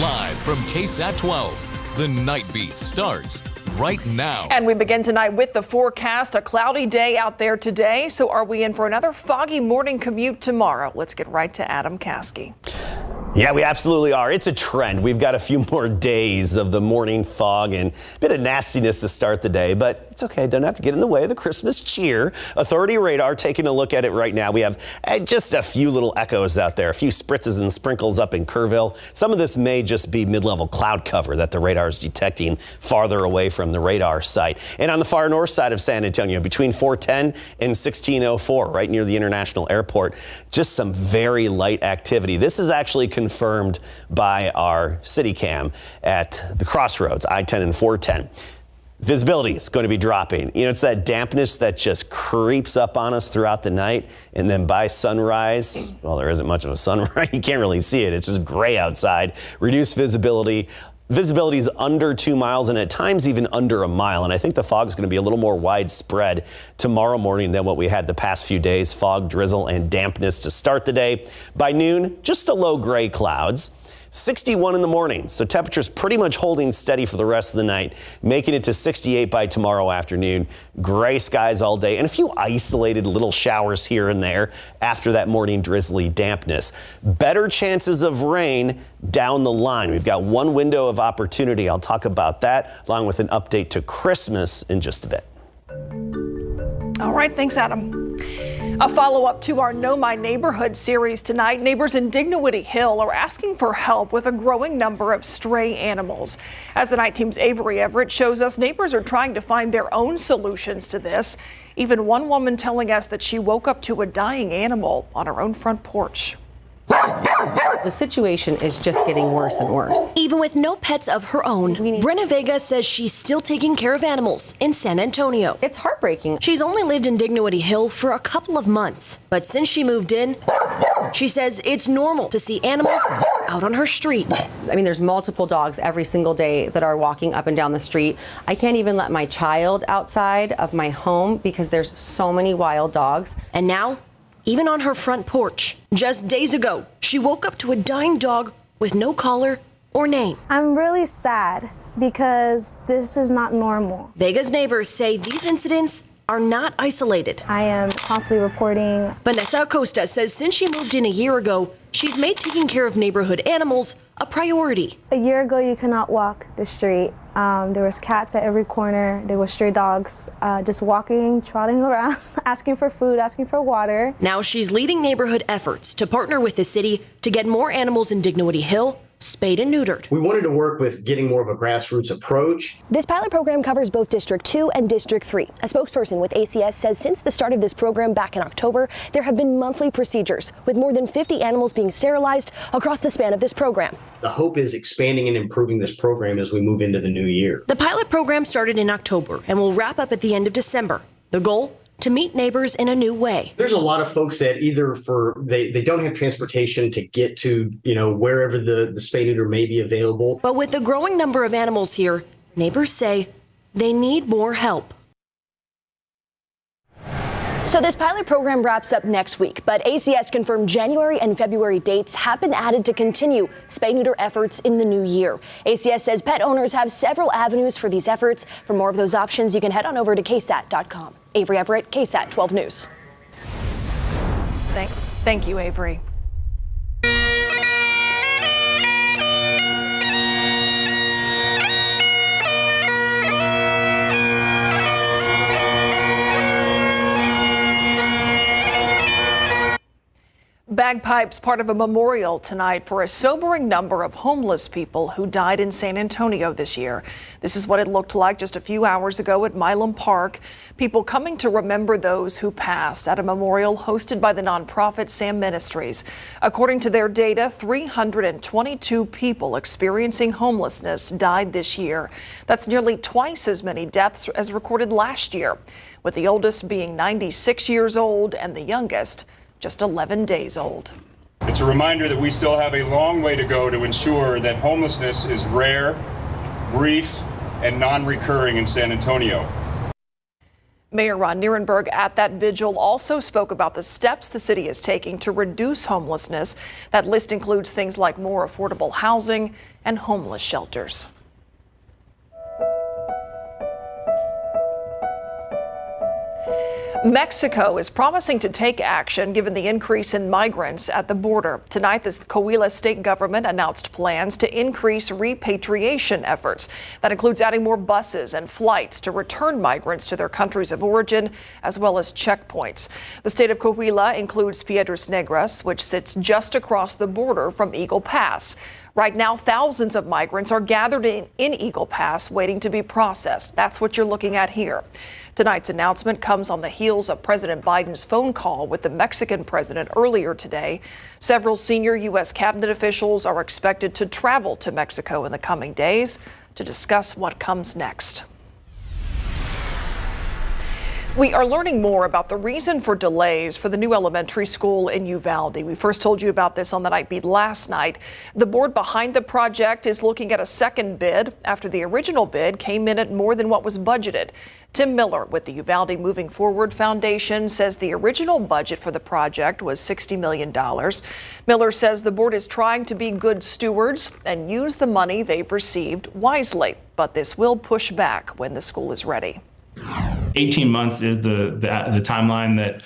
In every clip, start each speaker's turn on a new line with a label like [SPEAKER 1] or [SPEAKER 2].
[SPEAKER 1] Live from KSAT 12, the Nightbeat starts right now.
[SPEAKER 2] And we begin tonight with the forecast. A cloudy day out there today. So are we in for another foggy morning commute tomorrow? Let's get right to Adam Caskey.
[SPEAKER 3] Yeah, we absolutely are. It's a trend. We've got a few more days of the morning fog and a bit of nastiness to start the day, but it's okay. Don't have to get in the way of the Christmas cheer. Authority radar taking a look at it right now. We have just a few little echoes out there, a few spritzes and sprinkles up in Kerrville. Some of this may just be mid-level cloud cover that the radar is detecting farther away from the radar site. And on the far north side of San Antonio, between 410 and 1604, right near the International Airport, just some very light activity. This is actually confirmed by our city cam at the crossroads, I-10 and 410. Visibility is going to be dropping. You know, it's that dampness that just creeps up on us throughout the night. And then by sunrise, well, there isn't much of a sunrise. You can't really see it. It's just gray outside. Reduced visibility. Visibility is under 2 miles and at times even under a mile. And I think the fog is going to be a little more widespread tomorrow morning than what we had the past few days. Fog, drizzle, and dampness to start the day. By noon, just the low gray clouds. 61 in the morning, so temperatures pretty much holding steady for the rest of the night, making it to 68 by tomorrow afternoon. Gray skies all day and a few isolated little showers here and there after that morning drizzly dampness. Better chances of rain down the line. We've got one window of opportunity. I'll talk about that along with an update to Christmas in just a bit.
[SPEAKER 2] All right, thanks, Adam. A follow-up to our Know My Neighborhood series tonight. Neighbors in Dignity Hill are asking for help with a growing number of stray animals. As the night team's Avery Everett shows us, neighbors are trying to find their own solutions to this. Even one woman telling us that she woke up to a dying animal on her own front porch.
[SPEAKER 4] The situation is just getting worse and worse.
[SPEAKER 5] Even with no pets of her own, Brenna Vega says she's still taking care of animals in San Antonio.
[SPEAKER 4] It's heartbreaking.
[SPEAKER 5] She's only lived in Dignity Hill for a couple of months, but since she moved in, she says it's normal to see animals out on her street.
[SPEAKER 4] I mean, there's multiple dogs every single day that are walking up and down the street. I can't even let my child outside of my home because there's so many wild dogs.
[SPEAKER 5] And now, even on her front porch, just days ago, she woke up to a dying dog with no collar or name.
[SPEAKER 6] I'm really sad because this is not normal.
[SPEAKER 5] Vega's neighbors say these incidents are not isolated.
[SPEAKER 6] I am constantly reporting.
[SPEAKER 5] Vanessa Acosta says since she moved in a year ago, she's made taking care of neighborhood animals a priority.
[SPEAKER 6] A year ago, you could not walk the street. There was cats at every corner. There were stray dogs just walking, trotting around, asking for food, asking for water.
[SPEAKER 5] Now she's leading neighborhood efforts to partner with the city to get more animals in Dignity Hill spayed and neutered.
[SPEAKER 7] We wanted to work with getting more of a grassroots approach.
[SPEAKER 8] This pilot program covers both District 2 and District 3. A spokesperson with ACS says since the start of this program back in October, there have been monthly procedures with more than 50 animals being sterilized across the span of this program.
[SPEAKER 7] The hope is expanding and improving this program as we move into the new year.
[SPEAKER 5] The pilot program started in October and will wrap up at the end of December. The goal? To meet neighbors in a new way.
[SPEAKER 7] There's a lot of folks that either they don't have transportation to get to, wherever the spay neuter may be available.
[SPEAKER 5] But with the growing number of animals here, neighbors say they need more help.
[SPEAKER 8] So this pilot program wraps up next week, but ACS confirmed January and February dates have been added to continue spay-neuter efforts in the new year. ACS says pet owners have several avenues for these efforts. For more of those options, you can head on over to KSAT.com. Avery Everett, KSAT 12 News.
[SPEAKER 2] Thank you, Avery. Bagpipes part of a memorial tonight for a sobering number of homeless people who died in San Antonio this year. This is what it looked like just a few hours ago at Milam Park. People coming to remember those who passed at a memorial hosted by the nonprofit Sam Ministries. According to their data, 322 people experiencing homelessness died this year. That's nearly twice as many deaths as recorded last year, with the oldest being 96 years old and the youngest just 11 days old.
[SPEAKER 9] It's a reminder that we still have a long way to go to ensure that homelessness is rare, brief, and non-recurring in San Antonio.
[SPEAKER 2] Mayor Ron Nierenberg at that vigil also spoke about the steps the city is taking to reduce homelessness. That list includes things like more affordable housing and homeless shelters. Mexico is promising to take action given the increase in migrants at the border. Tonight, the Coahuila state government announced plans to increase repatriation efforts. That includes adding more buses and flights to return migrants to their countries of origin, as well as checkpoints. The state of Coahuila includes Piedras Negras, which sits just across the border from Eagle Pass. Right now, thousands of migrants are gathered in Eagle Pass waiting to be processed. That's what you're looking at here. Tonight's announcement comes on the heels of President Biden's phone call with the Mexican president earlier today. Several senior U.S. cabinet officials are expected to travel to Mexico in the coming days to discuss what comes next. We are learning more about the reason for delays for the new elementary school in Uvalde. We first told you about this on the Nightbeat last night. The board behind the project is looking at a second bid after the original bid came in at more than what was budgeted. Tim Miller with the Uvalde Moving Forward Foundation says the original budget for the project was $60 million. Miller says the board is trying to be good stewards and use the money they've received wisely, but this will push back when the school is ready.
[SPEAKER 10] 18 months is the timeline that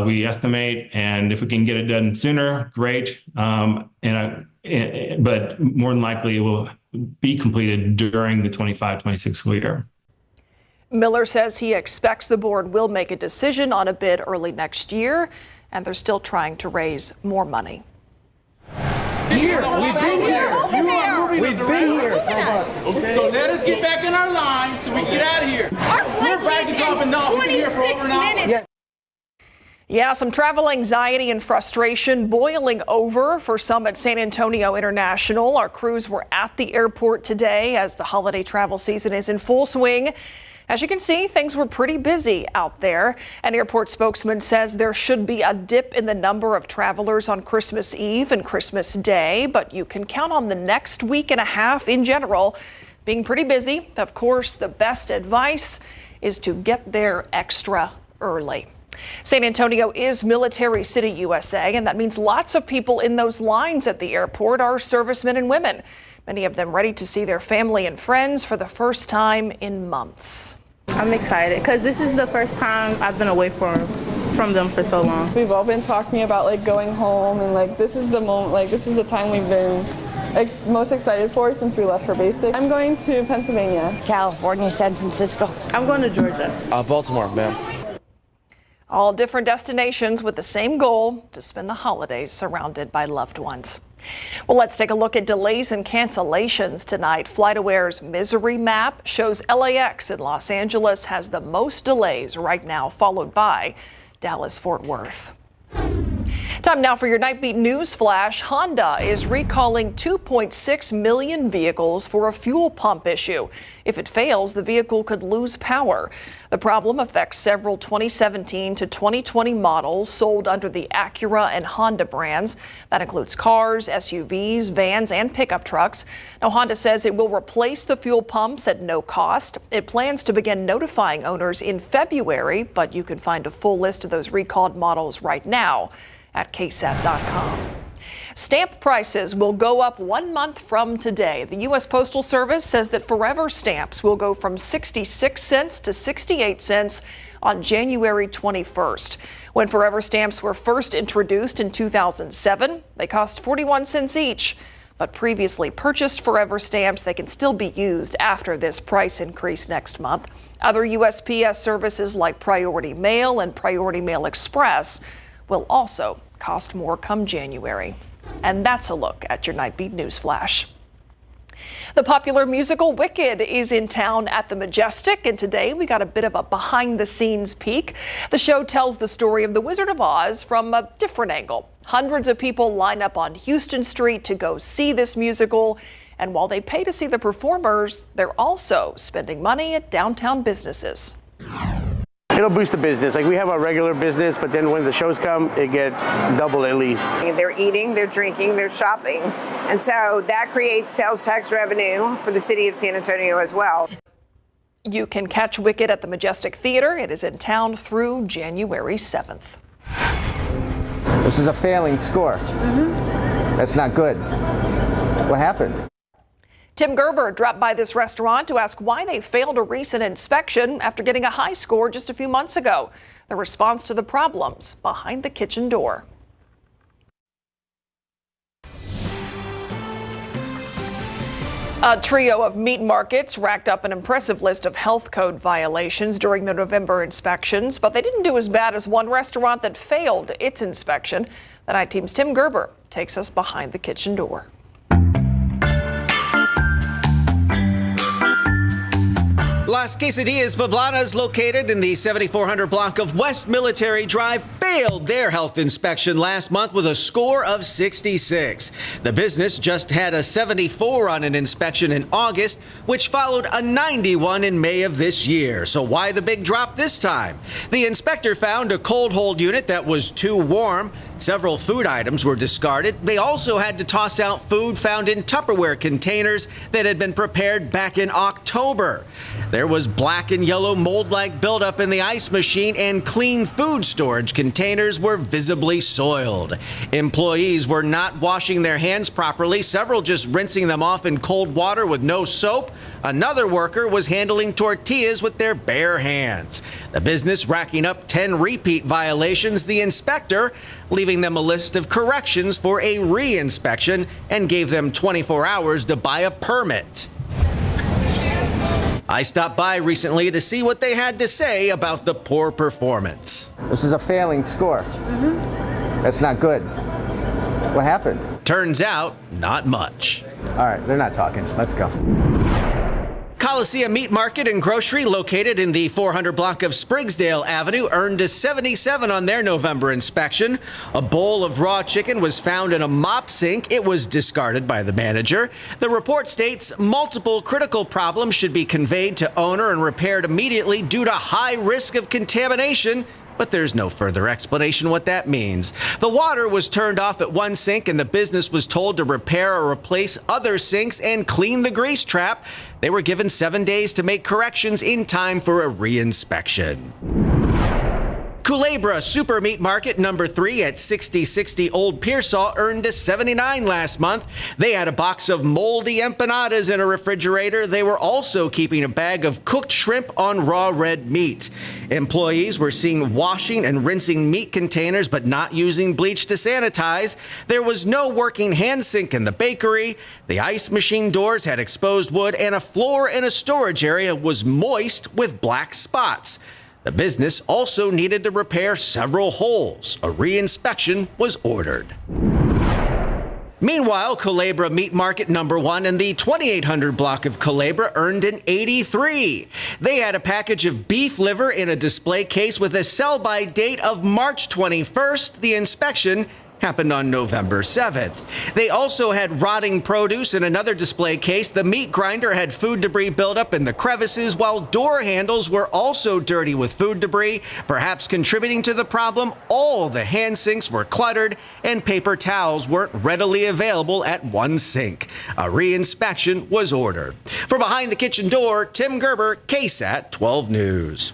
[SPEAKER 10] we estimate, and if we can get it done sooner, great. But more than likely, it will be completed during the 25-26 school year.
[SPEAKER 2] Miller says he expects the board will make a decision on a bid early next year, and they're still trying to raise more money.
[SPEAKER 11] We've been here. We've been here. Okay. So let us get back in our line so we can get out of here. We're bragging, dropping off. We've been here for over an hour.
[SPEAKER 2] Yeah, some travel anxiety and frustration boiling over for some at San Antonio International. Our crews were at the airport today as the holiday travel season is in full swing. As you can see, things were pretty busy out there. An airport spokesman says there should be a dip in the number of travelers on Christmas Eve and Christmas Day, but you can count on the next week and a half in general being pretty busy. Of course, the best advice is to get there extra early. San Antonio is Military City, USA, and that means lots of people in those lines at the airport are servicemen and women. Many of them ready to see their family and friends for the first time in months.
[SPEAKER 12] I'm excited because this is the first time I've been away from them for so long.
[SPEAKER 13] We've all been talking about going home, and this is the moment, this is the time we've been most excited for since we left for basic. I'm going to Pennsylvania,
[SPEAKER 14] California, San Francisco.
[SPEAKER 12] I'm going to Georgia.
[SPEAKER 15] Baltimore, ma'am.
[SPEAKER 2] All different destinations with the same goal, to spend the holidays surrounded by loved ones. Well, let's take a look at delays and cancellations tonight. FlightAware's misery map shows LAX in Los Angeles has the most delays right now, followed by Dallas-Fort Worth. Time now for your Nightbeat News Flash. Honda is recalling 2.6 million vehicles for a fuel pump issue. If it fails, the vehicle could lose power. The problem affects several 2017 to 2020 models sold under the Acura and Honda brands. That includes cars, SUVs, vans, and pickup trucks. Now, Honda says it will replace the fuel pumps at no cost. It plans to begin notifying owners in February, but you can find a full list of those recalled models right now at KSAT.com. Stamp prices will go up 1 month from today. The U.S. Postal Service says that Forever stamps will go from 66 cents to 68 cents on January 21st. When Forever stamps were first introduced in 2007, they cost 41 cents each. But previously purchased Forever stamps, they can still be used after this price increase next month. Other USPS services like Priority Mail and Priority Mail Express will also cost more come January. And that's a look at your Nightbeat News Flash. The popular musical Wicked is in town at the Majestic, and today we got a bit of a behind-the-scenes peek. The show tells the story of the Wizard of Oz from a different angle. Hundreds of people line up on Houston Street to go see this musical, and while they pay to see the performers, they're also spending money at downtown businesses.
[SPEAKER 16] It'll boost the business. We have our regular business, but then when the shows come, it gets double at least.
[SPEAKER 17] They're eating, they're drinking, they're shopping. And so that creates sales tax revenue for the city of San Antonio as well.
[SPEAKER 2] You can catch Wicked at the Majestic Theater. It is in town through January 7th.
[SPEAKER 15] This is a failing score. That's not good. What happened?
[SPEAKER 2] Tim Gerber dropped by this restaurant to ask why they failed a recent inspection after getting a high score just a few months ago. The response to the problems behind the kitchen door. A trio of meat markets racked up an impressive list of health code violations during the November inspections, but they didn't do as bad as one restaurant that failed its inspection. The Night Team's Tim Gerber takes us behind the kitchen door.
[SPEAKER 18] Las Quesadillas Poblanas, located in the 7400 block of West Military Drive, failed their health inspection last month with a score of 66. The business just had a 74 on an inspection in August, which followed a 91 in May of this year. So why the big drop this time? The inspector found a cold hold unit that was too warm. Several food items were discarded. They also had to toss out food found in Tupperware containers that had been prepared back in October. There was black and yellow mold-like buildup in the ice machine, and clean food storage containers were visibly soiled. Employees were not washing their hands properly, several just rinsing them off in cold water with no soap. Another worker was handling tortillas with their bare hands. The business racking up 10 repeat violations. The inspector leaving them a list of corrections for a re-inspection and gave them 24 hours to buy a permit. I stopped by recently to see what they had to say about the poor performance.
[SPEAKER 15] This is a failing score. That's not good. What happened?
[SPEAKER 18] Turns out, not much.
[SPEAKER 15] All right, they're not talking. Let's go.
[SPEAKER 18] Coliseum Meat Market and Grocery, located in the 400 block of Sprigsdale Avenue, earned a 77 on their November inspection. A bowl of raw chicken was found in a mop sink. It was discarded by the manager. The report states multiple critical problems should be conveyed to owner and repaired immediately due to high risk of contamination. But there's no further explanation what that means. The water was turned off at one sink, and the business was told to repair or replace other sinks and clean the grease trap. They were given 7 days to make corrections in time for a re-inspection. Culebra Super Meat Market number 3 at 6060 Old Pearsall earned a 79 last month. They had a box of moldy empanadas in a refrigerator. They were also keeping a bag of cooked shrimp on raw red meat. Employees were seen washing and rinsing meat containers but not using bleach to sanitize. There was no working hand sink in the bakery. The ice machine doors had exposed wood, and a floor in a storage area was moist with black spots. The business also needed to repair several holes. A re-inspection was ordered. Meanwhile, Culebra Meat Market number 1 in the 2800 block of Culebra earned an 83. They had a package of beef liver in a display case with a sell-by date of March 21st. The inspection happened on November 7th. They also had rotting produce in another display case. The meat grinder had food debris buildup in the crevices, while door handles were also dirty with food debris, perhaps contributing to the problem. All the hand sinks were cluttered, and paper towels weren't readily available at one sink. A re-inspection was ordered. For Behind the Kitchen Door, Tim Gerber, KSAT 12 News.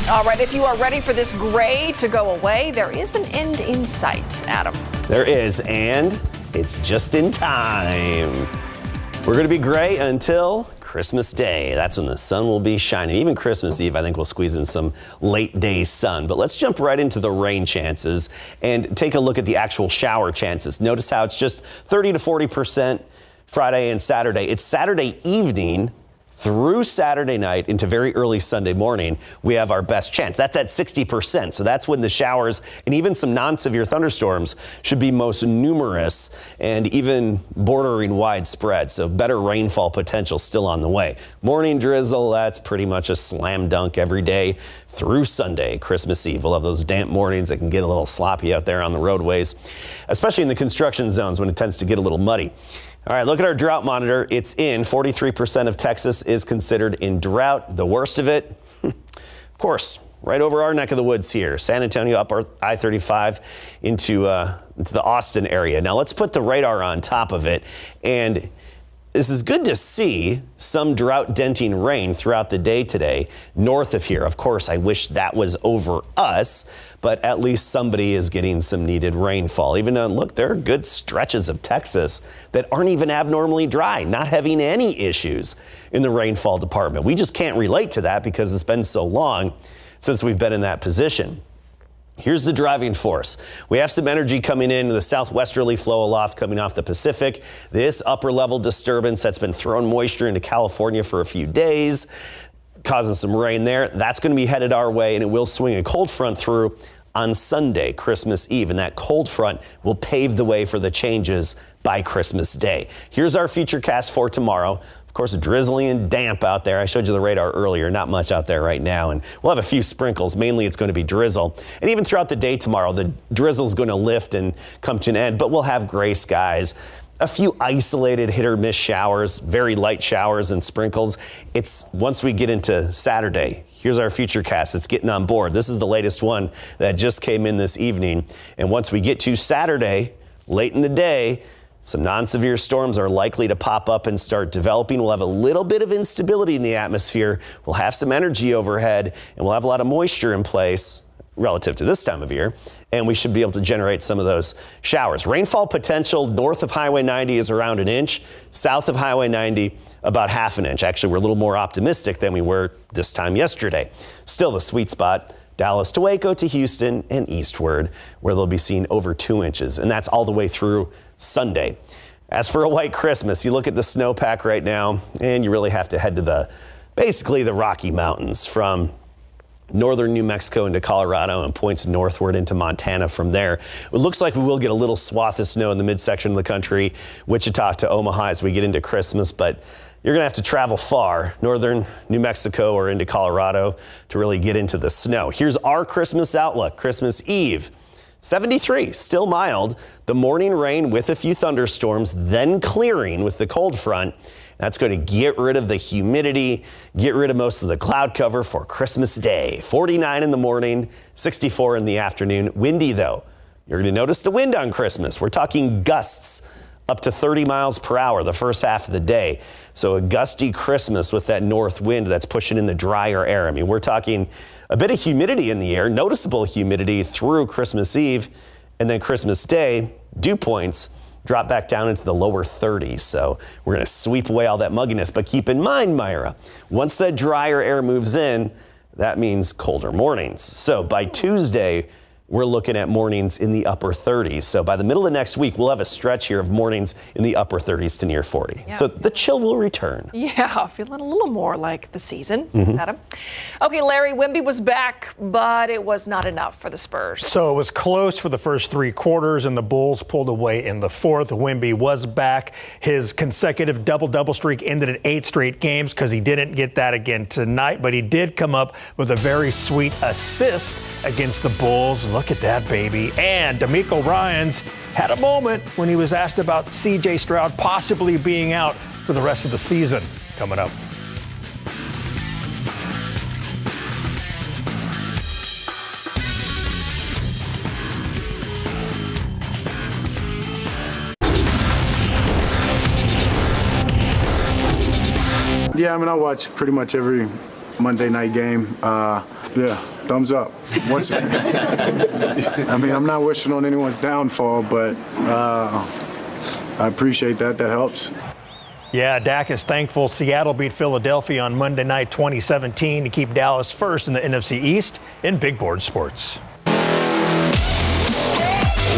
[SPEAKER 2] All right, if you are ready for this gray to go away, there is an end in sight, Adam.
[SPEAKER 3] There is, and it's just in time. We're going to be gray until Christmas Day. That's when the sun will be shining. Even Christmas Eve, I think we'll squeeze in some late day sun. But let's jump right into the rain chances and take a look at the actual shower chances. Notice how it's just 30 to 40% Friday and Saturday. It's Saturday evening through Saturday night into very early Sunday morning, we have our best chance. That's at 60%. So that's when the showers and even some non-severe thunderstorms should be most numerous and even bordering widespread. So better rainfall potential still on the way. Morning drizzle, that's pretty much a slam dunk every day through Sunday, Christmas Eve. We'll have those damp mornings that can get a little sloppy out there on the roadways, especially in the construction zones when it tends to get a little muddy. All right, look at our drought monitor. It's in. 43% of Texas is considered in drought. The worst of it, of course, right over our neck of the woods here. San Antonio up I-35 into the Austin area. Now let's put the radar on top of it. And This is good to see some drought-denting rain throughout the day today north of here. Of course, I wish that was over us, but at least somebody is getting some needed rainfall. Even though, look, there are good stretches of Texas that aren't even abnormally dry, not having any issues in the rainfall department. We just can't relate to that because it's been so long since we've been in that position. Here's the driving force. We have some energy coming in, the southwesterly flow aloft coming off the Pacific. This upper level disturbance that's been throwing moisture into California for a few days, causing some rain there. That's going to be headed our way, and it will swing a cold front through on Sunday, Christmas Eve. And that cold front will pave the way for the changes by Christmas Day. Here's our future cast for tomorrow. Of course, drizzly and damp out there. I showed you the radar earlier, not much out there right now. And we'll have a few sprinkles. Mainly it's going to be drizzle. And even throughout the day tomorrow, the drizzle is going to lift and come to an end, but we'll have gray skies. A few isolated hit or miss showers, very light showers and sprinkles. It's once we get into Saturday. Here's our future cast. It's getting on board. This is the latest one that just came in this evening. And once we get to Saturday, late in the day, some non-severe storms are likely to pop up and start developing. We'll have a little bit of instability in the atmosphere. We'll have some energy overhead, and we'll have a lot of moisture in place relative to this time of year, and we should be able to generate some of those showers. Rainfall potential north of Highway 90 is around an inch. South of Highway 90, about half an inch. Actually, we're a little more optimistic than we were this time yesterday. Still the sweet spot, Dallas to Waco to Houston and eastward, where they'll be seeing over 2 inches, and that's all the way through Sunday. As for a white Christmas, you look at the snowpack right now, and you really have to head to basically the Rocky Mountains from northern New Mexico into Colorado and points northward into Montana from there. It looks like we will get a little swath of snow in the midsection of the country, Wichita to Omaha as we get into Christmas, but you're going to have to travel far, northern New Mexico or into Colorado, to really get into the snow. Here's our Christmas outlook. Christmas Eve, 73, still mild. The morning rain with a few thunderstorms, then clearing with the cold front. That's going to get rid of the humidity, get rid of most of the cloud cover for Christmas Day. 49 in the morning, 64 in the afternoon. Windy, though. You're going to notice the wind on Christmas. We're talking gusts up to 30 miles per hour the first half of the day. So a gusty Christmas with that north wind that's pushing in the drier air. I mean, we're talking a bit of humidity in the air, noticeable humidity through Christmas Eve, and then Christmas Day, dew points drop back down into the lower 30s. So we're going to sweep away all that mugginess. But keep in mind, Myra, once that drier air moves in, that means colder mornings. So by Tuesday, we're looking at mornings in the upper 30s. So by the middle of next week, we'll have a stretch here of mornings in the upper 30s to near 40. Yeah. So the chill will return.
[SPEAKER 2] Yeah, feeling a little more like the season. Adam. Okay, Larry, Wemby was back, but it was not enough for the Spurs.
[SPEAKER 19] So it was close for the first 3 quarters, and the Bulls pulled away in the fourth. Wemby was back. His consecutive double-double streak ended at 8 straight games because he didn't get that again tonight, but he did come up with a very sweet assist against the Bulls. Look at that, baby. And D'Amico Ryans had a moment when he was asked about C.J. Stroud possibly being out for the rest of the season. Coming up.
[SPEAKER 20] Yeah, I mean, I watch pretty much every Monday night game. Yeah, thumbs up. Once again. I mean, I'm not wishing on anyone's downfall, but I appreciate that. That helps.
[SPEAKER 19] Yeah, Dak is thankful Seattle beat Philadelphia on Monday night 2017 to keep Dallas first in the NFC East in big board sports.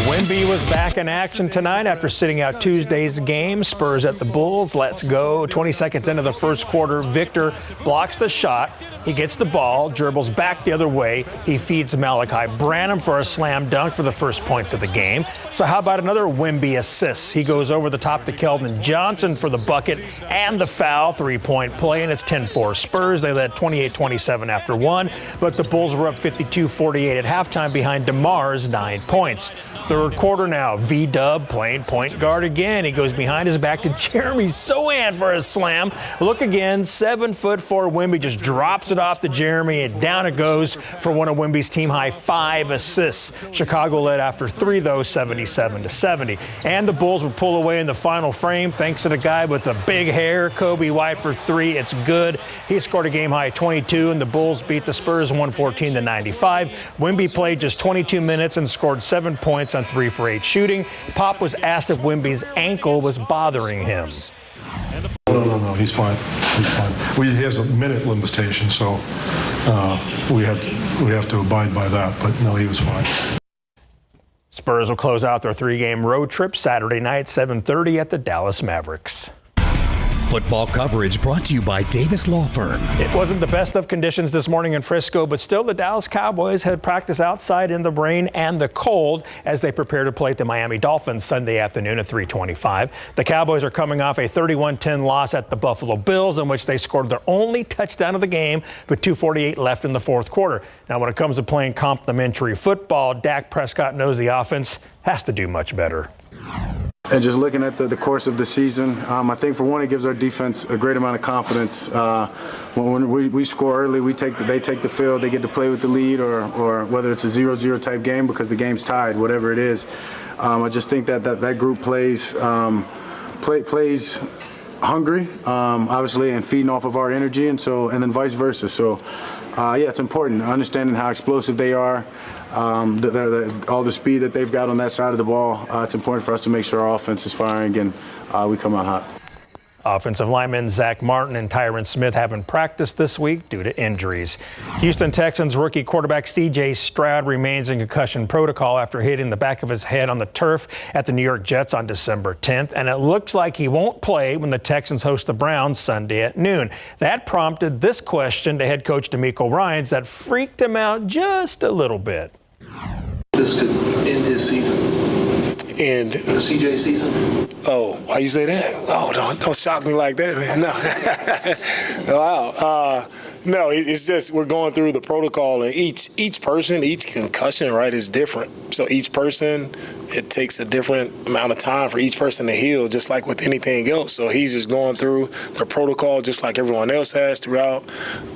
[SPEAKER 19] Wemby was back in action tonight after sitting out Tuesday's game. Spurs at the Bulls. Let's go. 20 seconds into the first quarter, Victor blocks the shot. He gets the ball, dribbles back the other way. He feeds Malachi Branham for a slam dunk for the first points of the game. So how about another Wemby assist? He goes over the top to Keldon Johnson for the bucket and the foul. 3-point play, and it's 10-4 Spurs. They led 28-27 after 1, but the Bulls were up 52-48 at halftime behind DeMar's 9 points. Third quarter now, V-Dub playing point guard again. He goes behind his back to Jeremy Sohan for a slam. Look again, 7'4" Wemby just drops Puts it off to Jeremy, and down it goes for one of Wemby's team-high 5 assists. Chicago led after 3, though, 77-70. And the Bulls would pull away in the final frame thanks to the guy with the big hair, Kobe White, for 3. It's good. He scored a game-high 22, and the Bulls beat the Spurs 114-95. Wemby played just 22 minutes and scored 7 points on 3 for 8 shooting. Pop was asked if Wemby's ankle was bothering him.
[SPEAKER 21] No, he's fine. He's fine. He has a minute limitation, so we have to abide by that. But no, he was fine.
[SPEAKER 19] Spurs will close out their 3-game road trip Saturday night, 7:30 at the Dallas Mavericks.
[SPEAKER 1] Football coverage brought to you by Davis Law Firm.
[SPEAKER 19] It wasn't the best of conditions this morning in Frisco, but still the Dallas Cowboys had practice outside in the rain and the cold as they prepare to play the Miami Dolphins Sunday afternoon at 3:25. The Cowboys are coming off a 31-10 loss at the Buffalo Bills, in which they scored their only touchdown of the game with 2:48 left in the fourth quarter. Now, when it comes to playing complimentary football, Dak Prescott knows the offense has to do much better.
[SPEAKER 20] And just looking at the course of the season, I think for one, it gives our defense a great amount of confidence. When we score early, they take the field, they get to play with the lead, or whether it's a 0-0 type game because the game's tied, whatever it is. I just think that group plays hungry, obviously, and feeding off of our energy, and then vice versa. So, it's important understanding how explosive they are. All the speed that they've got on that side of the ball, it's important for us to make sure our offense is firing and we come out hot.
[SPEAKER 19] Offensive linemen Zach Martin and Tyron Smith haven't practiced this week due to injuries. Houston Texans rookie quarterback C.J. Stroud remains in concussion protocol after hitting the back of his head on the turf at the New York Jets on December 10th, and it looks like he won't play when the Texans host the Browns Sunday at noon. That prompted this question to head coach DeMeco Ryans that freaked him out just a little bit.
[SPEAKER 22] This could end his season. And the CJ season?
[SPEAKER 23] Oh, why you say that? Oh, don't shock me like that, man. No. Wow. No, it's just we're going through the protocol, and each person, each concussion, right, is different. So each person, it takes a different amount of time for each person to heal, just like with anything else. So he's just going through the protocol just like everyone else has throughout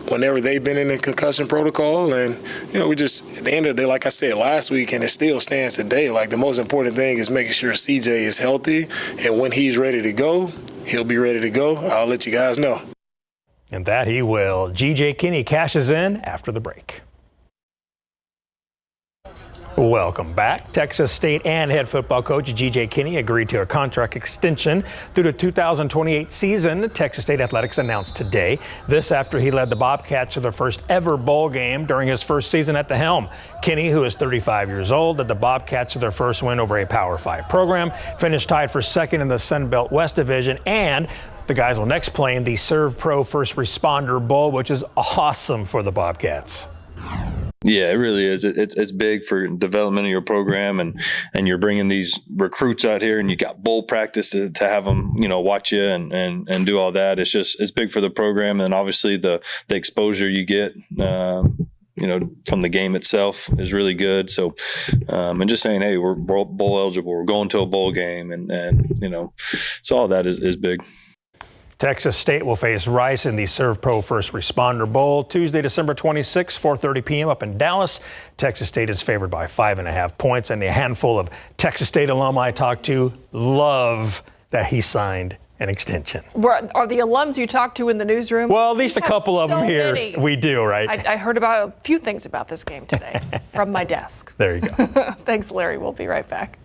[SPEAKER 23] whenever they've been in the concussion protocol. And, we just, at the end of the day, like I said last week, and it still stands today, like the most important thing is making sure CJ is healthy, and when he's ready to go, he'll be ready to go. I'll let you guys know.
[SPEAKER 19] And that he will. G.J. Kinney cashes in after the break. Welcome back. Texas State and head football coach G.J. Kinney agreed to a contract extension through the 2028 season, Texas State Athletics announced today. This after he led the Bobcats to their first ever bowl game during his first season at the helm. Kinney, who is 35 years old, led the Bobcats to their first win over a Power 5 program, finished tied for second in the Sun Belt West Division, and the guys will next play in the Serve Pro First Responder Bowl, which is awesome for the Bobcats.
[SPEAKER 24] Yeah, it really is. It's big for development of your program, and you're bringing these recruits out here, and you got bowl practice to have them, watch you and do all that. It's big for the program, and obviously the exposure you get, from the game itself is really good. So, and just saying, hey, we're bowl eligible, we're going to a bowl game, and so all that is big.
[SPEAKER 19] Texas State will face Rice in the Serve Pro First Responder Bowl Tuesday, December 26, 4:30 p.m. up in Dallas. Texas State is favored by 5.5 points, and a handful of Texas State alumni I talked to love that he signed an extension.
[SPEAKER 2] Are the alums you talked to in the newsroom?
[SPEAKER 19] Well, at least a couple of them here.
[SPEAKER 2] Many.
[SPEAKER 19] We do, right?
[SPEAKER 2] I heard about a few things about this game today from my desk.
[SPEAKER 19] There you go.
[SPEAKER 2] Thanks, Larry. We'll be right back.